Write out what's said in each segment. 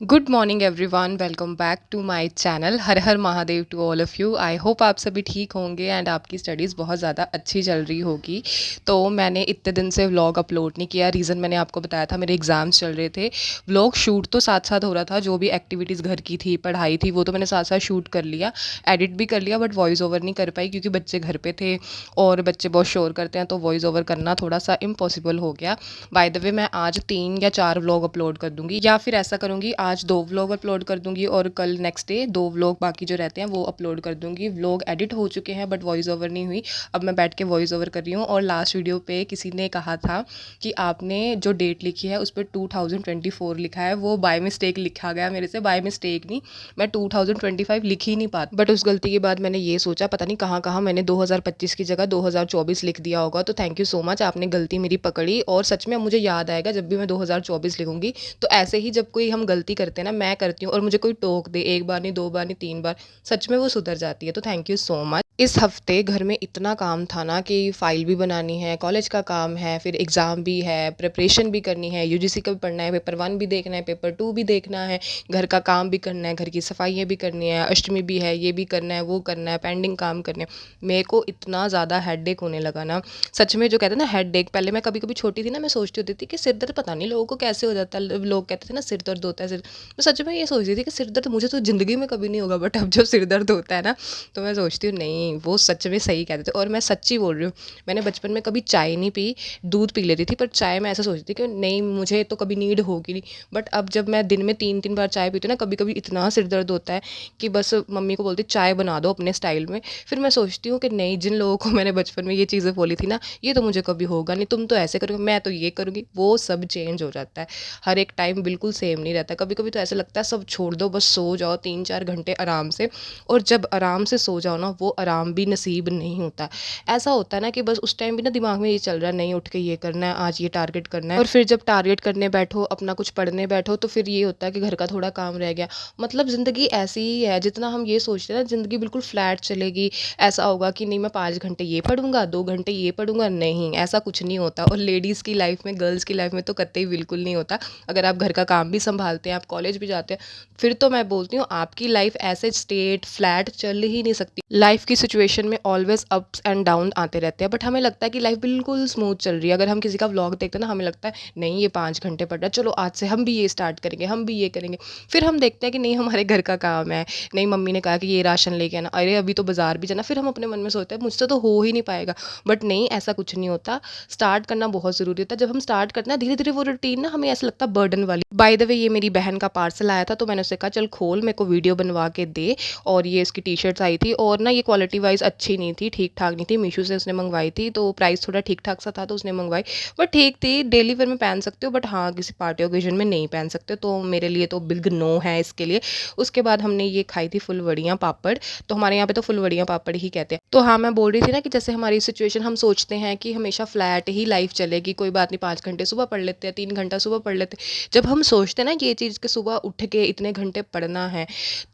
Good morning everyone, welcome back to my channel. Har Har Mahadev to all of you. I hope आप सभी ठीक होंगे and आपकी स्टडीज़ बहुत ज़्यादा अच्छी चल रही होगी। तो मैंने इतने दिन से व्लॉग अपलोड नहीं किया। रीज़न मैंने आपको बताया था, मेरे एग्ज़ाम्स चल रहे थे। व्लॉग शूट तो साथ साथ हो रहा था, जो भी एक्टिविटीज़ घर की थी, पढ़ाई थी, वो तो मैंने साथ साथ शूट कर लिया, एडिट भी कर लिया, बट वॉइस ओवर नहीं कर पाई क्योंकि बच्चे घर पे थे और बच्चे बहुत शोर करते हैं, तो वॉइस ओवर करना थोड़ा सा इम्पॉसिबल हो गया। बाय द वे, मैं आज 3 या 4 व्लॉग अपलोड कर दूँगी, या फिर ऐसा करूँगी आज 2 व्लॉग अपलोड कर दूँगी और कल नेक्स्ट डे 2 व्लॉग बाकी जो रहते हैं वो अपलोड कर दूँगी। व्लॉग एडिट हो चुके हैं बट वॉइस ओवर नहीं हुई। अब मैं बैठ के वॉइस ओवर कर रही हूँ। और लास्ट वीडियो पे किसी ने कहा था कि आपने जो डेट लिखी है उस पे 2024 लिखा है, वो बाय मिस्टेक लिखा गया मेरे से। बाय मिस्टेक नहीं, मैं 2025 लिख ही नहीं पाती। बट उस गलती के बाद मैंने ये सोचा, पता नहीं कहाँ मैंने 2025 की जगह 2024 लिख दिया होगा। तो थैंक यू सो मच, आपने गलती मेरी पकड़ी। और सच में मुझे याद आएगा जब भी मैं 2024 लिखूंगी, तो ऐसे ही जब कोई हम गलती करते हैं ना, मैं करती हूँ और मुझे कोई टोक दे, एक बार नहीं, 2 बार नहीं, 3 बार, सच में वो सुधर जाती है। तो थैंक यू सो मच। इस हफ्ते घर में इतना काम था ना कि फ़ाइल भी बनानी है, कॉलेज का काम है, फिर एग्ज़ाम भी है, प्रिपरेशन भी करनी है, यूजीसी का भी पढ़ना है, पेपर 1 भी देखना है, पेपर 2 भी देखना है, घर का काम भी करना है, घर की सफाइयाँ भी करनी है, अष्टमी भी है, ये भी करना है, वो करना है, पेंडिंग काम करने हैं। मेरे को इतना ज़्यादा हेडेक होने लगा ना, सच में। जो कहते हैं ना हेडेक, पहले मैं कभी कभी छोटी थी ना, मैं सोचती होती थी कि सिर दर्द पता नहीं लोगों को कैसे हो जाता है। लोग कहते थे ना सिर दर्द होता है, सिर, मैं सच में ये सोचती थी कि सिर दर्द मुझे तो ज़िंदगी में कभी नहीं होगा। बट अब जब सिर दर्द होता है ना, तो मैं सोचती हूँ नहीं, वो सच में सही कहते थे। और मैं सच्ची बोल रही हूँ, मैंने बचपन में कभी चाय नहीं पी, दूध पी लेती थी, पर चाय मैं ऐसा सोचती थी कि नहीं, मुझे तो कभी नीड होगी नहीं। बट अब जब मैं दिन में 3-3 बार चाय पीती हूँ ना, कभी कभी इतना सिर दर्द होता है कि बस मम्मी को बोलती चाय बना दो अपने स्टाइल में। फिर मैं सोचती हूँ कि नहीं, जिन लोगों को मैंने बचपन में ये चीज़ें बोली थी ना, ये तो मुझे कभी होगा नहीं, तुम तो ऐसे करोगे, मैं तो ये करूँगी, वो सब चेंज हो जाता है। हर एक टाइम बिल्कुल सेम नहीं रहता। कभी कभी तो ऐसा लगता है सब छोड़ दो, बस सो जाओ 3-4 घंटे आराम से। और जब आराम से सो जाओ ना, वो आराम भी नसीब नहीं होता। ऐसा होता है ना कि बस उस टाइम भी ना दिमाग में ये चल रहा है, नहीं उठ के ये करना है, आज ये टारगेट करना है। और फिर जब टारगेट करने बैठो, अपना कुछ पढ़ने बैठो, तो फिर ये होता है कि घर का थोड़ा काम रह गया। मतलब ज़िंदगी ऐसी ही है, जितना हम ये सोचते हैं ना ज़िंदगी बिल्कुल फ्लैट चलेगी, ऐसा होगा कि नहीं मैं 5 घंटे ये पढ़ूंगा, 2 घंटे ये पढ़ूंगा, नहीं, ऐसा कुछ नहीं होता। और लेडीज़ की लाइफ में, गर्ल्स की लाइफ में तो कतई बिल्कुल नहीं होता। अगर आप घर का काम भी संभालते हैं, आप कॉलेज भी जाते हैं, फिर तो मैं बोलती हूँ आपकी लाइफ ऐसे स्टेट फ्लैट चल ही नहीं सकती। लाइफ की सिचुएशन में ऑलवेज अप्स एंड डाउन आते रहते हैं, बट हमें लगता है कि लाइफ बिल्कुल स्मूथ चल रही है। अगर हम किसी का व्लॉग देखते हैं ना, हमें लगता है नहीं, ये 5 घंटे पढ़ रहा है, चलो आज से हम भी ये स्टार्ट करेंगे, हम भी ये करेंगे। फिर हम देखते हैं कि नहीं, हमारे घर का काम है, नहीं मम्मी ने कहा कि ये राशन लेके आना, अरे अभी तो बाजार भी जाना। फिर हम अपने मन में सोचते हैं मुझसे तो हो ही नहीं पाएगा। बट नहीं, ऐसा कुछ नहीं होता। स्टार्ट करना बहुत ज़रूरी होता है। जब हम स्टार्ट करते हैं धीरे धीरे, वो रूटीन ना हमें ऐसा लगता है बर्डन वाली। बाय द वे, ये मेरी बहन का पार्सल आया था, तो मैंने उससे कहा चल खोल, मेरे को वीडियो बनवा के दे। और ये इसकी टी शर्ट्स आई थी, और ना ये क्वालिटी वाइज अच्छी नहीं थी, ठीक ठाक नहीं थी। मीशो से उसने मंगवाई थी, तो प्राइस थोड़ा ठीक ठाक सा था, तो उसने मंगवाई। बट ठीक थी, डेली वेयर में पहन सकते हो, बट हाँ किसी पार्टी ओकेजन में नहीं पहन सकते, तो मेरे लिए तो बिग नो है इसके लिए। उसके बाद हमने ये खाई थी फुलवड़ियाँ पापड़। तो हमारे यहाँ पे तो फुलवड़ियाँ पापड़ ही कहते हैं। तो हाँ, मैं बोल रही थी ना कि जैसे हमारी सिचुएशन, हम सोचते हैं कि हमेशा फ्लैट ही लाइफ चलेगी, कोई बात नहीं, 5 घंटे सुबह पढ़ लेते हैं, 3 घंटा सुबह पढ़ लेते हैं। जब हम सोचते हैं ना कि ये चीज़ के सुबह उठ के इतने घंटे पढ़ना है,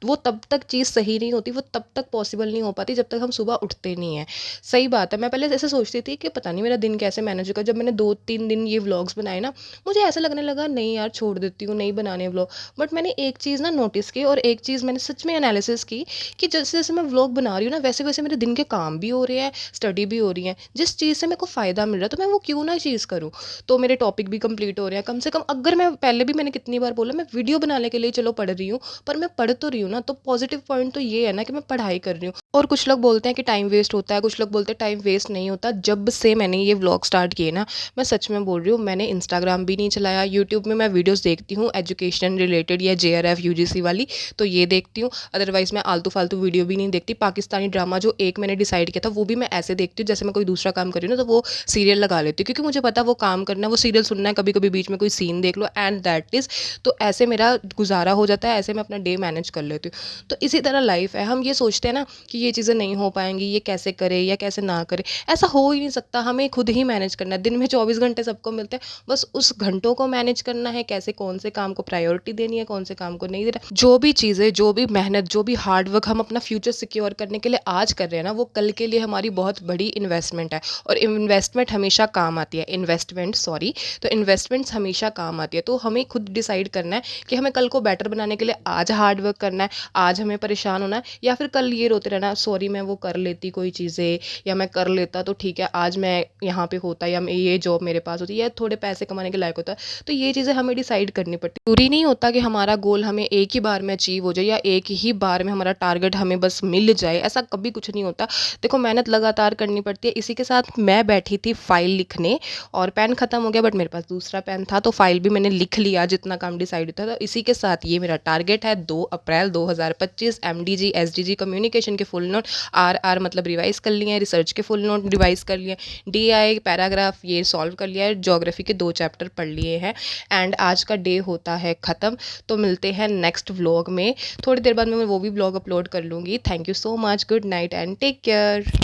वो तब तक चीज़ सही नहीं होती, वो तब तक पॉसिबल नहीं हो पाती जब तक हम सुबह उठते नहीं हैं। सही बात है। मैं पहले ऐसे सोचती थी कि पता नहीं मेरा दिन कैसे मैनेज होगा। जब मैंने 2-3 दिन ये व्लॉग्स बनाए ना, मुझे ऐसा लगने लगा नहीं यार, छोड़ देती हूँ, नहीं बनाने व्लॉग। बट मैंने एक चीज़ ना नोटिस की, और एक चीज़ मैंने सच में एनालिसिस की कि जैसे जैसे मैं व्लॉग बना रही हूँ ना, वैसे वैसे मेरे दिन के काम भी हो रहे हैं, स्टडी भी हो रही है। जिस चीज़ से मेरे को फ़ायदा मिल रहा है, तो मैं वो क्यों ना चीज़ करूँ। तो मेरे टॉपिक भी कंप्लीट हो रहे हैं कम से कम। अगर मैं पहले भी, मैंने कितनी बार बोला, मैं वीडियो बनाने के लिए चलो पढ़ रही हूँ, पर मैं पढ़ तो रही हूँ ना। तो पॉजिटिव पॉइंट तो ये है ना कि मैं पढ़ाई कर रही हूँ। और कुछ लोग बोलते हैं कि टाइम वेस्ट होता है, कुछ लोग बोलते हैं टाइम वेस्ट नहीं होता। जब से मैंने ये व्लॉग स्टार्ट किए ना, मैं सच में बोल रही हूँ, मैंने इंस्टाग्राम भी नहीं चलाया। यूट्यूब में मैं वीडियोस देखती हूँ एजुकेशन रिलेटेड या JRF UGC वाली, तो ये देखती हूँ। अदरवाइज मैं आलतू फालतू वीडियो भी नहीं देखती। पाकिस्तानी ड्रामा जो एक मैंने डिसाइड किया था, वो भी मैं ऐसे देखती हूँ जैसे मैं कोई दूसरा काम कर रही हूँ ना, तो वो सीरियल लगा लेती हूँ, क्योंकि मुझे पता है वो काम करना है, वो सीरियल सुनना है, कभी कभी बीच में कोई सीन देख लो, एंड दैट इज़। तो ऐसे मेरा गुजारा हो जाता है, ऐसे मैं अपना डे मैनेज कर लेती हूँ। तो इसी तरह लाइफ है। हम ये सोचते हैं ना कि ये चीज़ें नहीं हो पाएंगी, ये कैसे करे या कैसे ना करे, ऐसा हो ही नहीं सकता। हमें खुद ही मैनेज करना है। दिन में 24 घंटे सबको मिलते हैं, बस उस घंटों को मैनेज करना है, कैसे कौन से काम को प्रायोरिटी देनी है, कौन से काम को नहीं देना। जो भी चीज़ें, जो भी मेहनत, जो भी हार्ड वर्क हम अपना फ्यूचर सिक्योर करने के लिए आज कर रहे हैं ना, वो कल के लिए हमारी बहुत बड़ी इन्वेस्टमेंट है। और इन्वेस्टमेंट हमेशा काम आती है, इन्वेस्टमेंट सॉरी, तो इन्वेस्टमेंट्स हमेशा काम आती है। तो हमें खुद डिसाइड करना है कि हमें कल को बेटर बनाने के लिए आज हार्ड वर्क करना है, आज हमें परेशान होना है, या फिर कल ये रोते रहना सॉरी मैं वो कर लेती कोई चीज़ें, या मैं कर लेता तो ठीक है, आज मैं यहाँ पे होता, या मैं ये जॉब मेरे पास होती, या थोड़े पैसे कमाने के लायक होता। तो ये चीज़ें हमें डिसाइड करनी पड़ती। जरूरी नहीं होता कि हमारा गोल हमें एक ही बार में अचीव हो जाए, या एक ही बार में हमारा टारगेट हमें बस मिल जाए, ऐसा कभी कुछ नहीं होता। देखो मेहनत लगातार करनी पड़ती है। इसी के साथ मैं बैठी थी फाइल लिखने, और पेन ख़त्म हो गया, बट मेरे पास दूसरा पेन था, तो फाइल भी मैंने लिख लिया जितना काम डिसाइड था। तो इसी के साथ ये मेरा टारगेट है 2 अप्रैल 2025 MDG SDG कम्युनिकेशन के फुल नोट, RR मतलब रिवाइज कर लिए हैं, रिसर्च के फुल नोट रिवाइज कर लिए, DI पैराग्राफ ये सॉल्व कर लिया है, ज्योग्राफी के 2 चैप्टर पढ़ लिए हैं। एंड आज का डे होता है ख़त्म। तो मिलते हैं नेक्स्ट व्लॉग में। थोड़ी देर बाद मैं वो भी व्लॉग अपलोड कर लूँगी। Thank you so much, good night and take care.